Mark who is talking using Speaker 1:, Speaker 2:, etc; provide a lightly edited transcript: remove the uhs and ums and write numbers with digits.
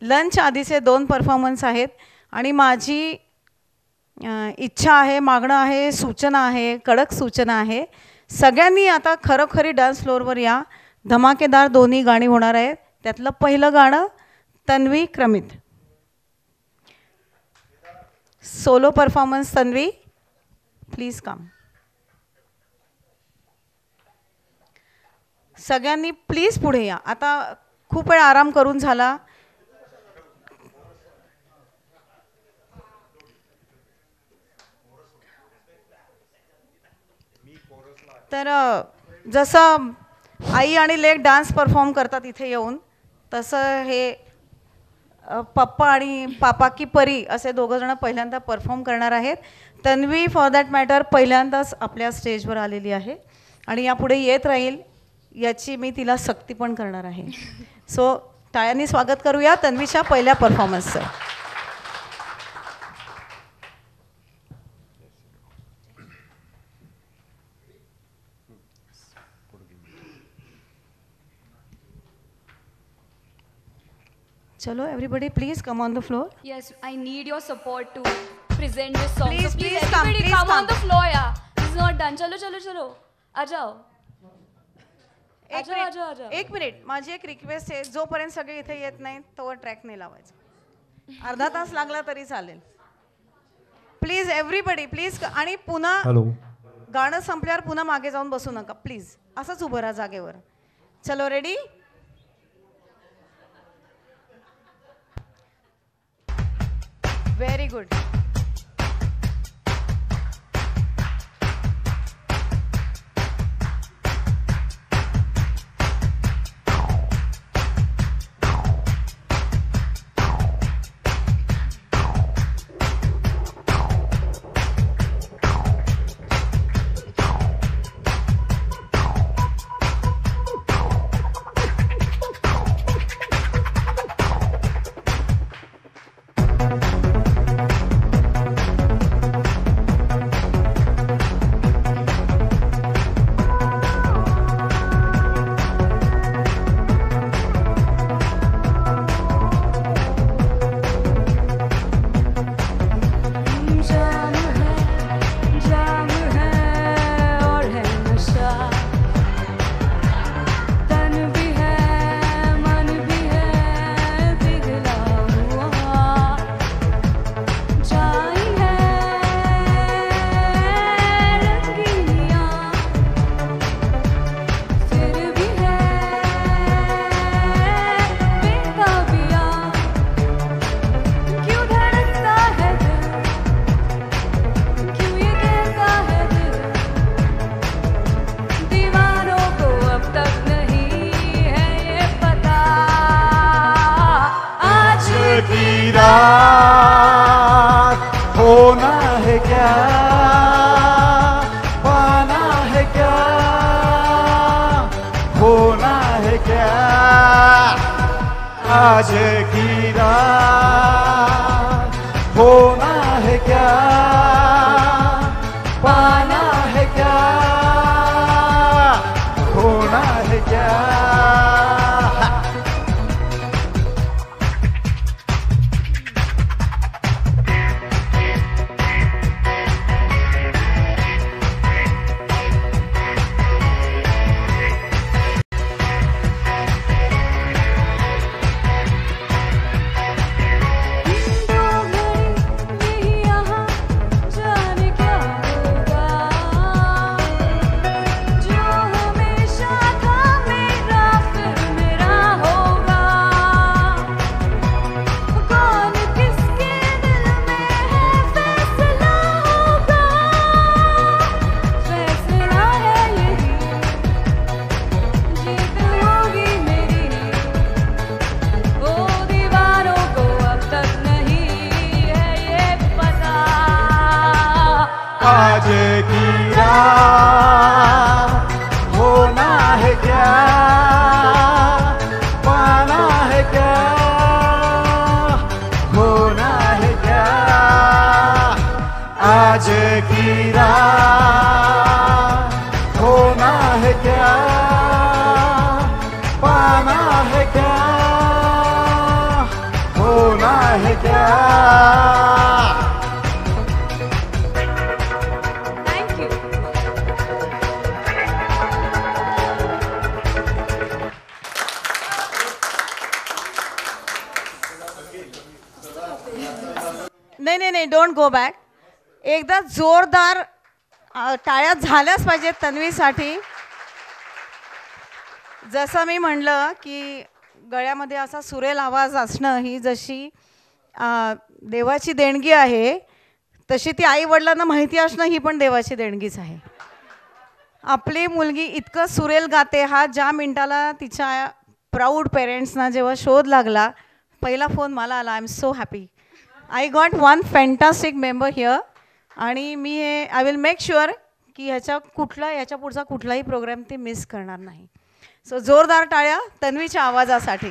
Speaker 1: Lunch आधीचे 2 performance आहेत आणि माझी इच्छा आहे, मागणं आहे, सूचना आहे, कडक सूचना आहे, सगळ्यांनी आता खरोखरी डान्स फ्लोअरवर या. धमाकेदार दोन्ही गाणी होणार आहेत. त्यातलं पहिलं गाणं तन्वी क्रमित, solo performance. Tanvi please come. सगळ्यांनी प्लीज पुढे या. आता खूप वेळ आराम करून झाला. तर जसं आई आणि लेक डान्स परफॉर्म करतात इथे येऊन, तसं हे पप्पा आणि पापा की परी असे दोघं जण पहिल्यांदा परफॉर्म करणार आहेत. तन्वी फॉर दॅट मॅटर पहिल्यांदाच आपल्या स्टेजवर आलेली आहे आणि यापुढे येत राहील याची मी तिला सक्ती पण करणार आहे. सो टाळ्यांनी स्वागत करूया तन्वीच्या पहिल्या परफॉर्मन्सचं. Chalo, everybody, please come on the floor.
Speaker 2: Yes, I need your support to present this song.
Speaker 1: Please,
Speaker 2: so
Speaker 1: please
Speaker 2: everybody
Speaker 1: come,
Speaker 2: come on the floor, yeah. This is not done. चलो चलो चलो, आ जाओ.
Speaker 1: एक मिनिट, माझी एक request आहे, जोपर्यंत सगळे इथे येत नाही तोवर ट्रॅक नाही लावायचा. अर्धा तास लागला तरी चालेल. Please everybody please. आणि पुन्हा गाणं संपल्यावर पुन्हा मागे जाऊन बसू नका प्लीज. असंच उभं राहा जागेवर. चलो रेडी. Very good.
Speaker 3: होना है क्या, पाना है क्या, होना है क्या, आज की रात होना है क्या, पाना है क्या, होना है क्या. आज की रात होना है क्या, पाना है क्या, होना है क्या, आज की रात होना है क्या, पाना है क्या, है क्या
Speaker 2: थँक्यू.
Speaker 1: नाही नाही नाही, डोंट गो बॅक. एकदा जोरदार टाळ्या झाल्याच पाहिजेत तन्वीसाठी. जसं मी म्हणलं की गळ्यामध्ये असा सुरेल आवाज असणं ही जशी देवाची देणगी आहे, तशी ती आई वडिलांना माहिती असणं ही पण देवाची देणगीच आहे. आपली मुलगी इतकं सुरेल गाते हा ज्या मिनिटाला तिच्या प्राऊड पेरेंट्सना जेव्हा शोध लागला, पहिला फोन मला आला. I am so happy. I got one fantastic member here. आणि मी हे आय विल मेक शुअर की ह्याच्या पुढचा कुठलाही प्रोग्राम ते मिस करणार नाही. सो जोरदार टाळ्या तन्वीच्या आवाजासाठी.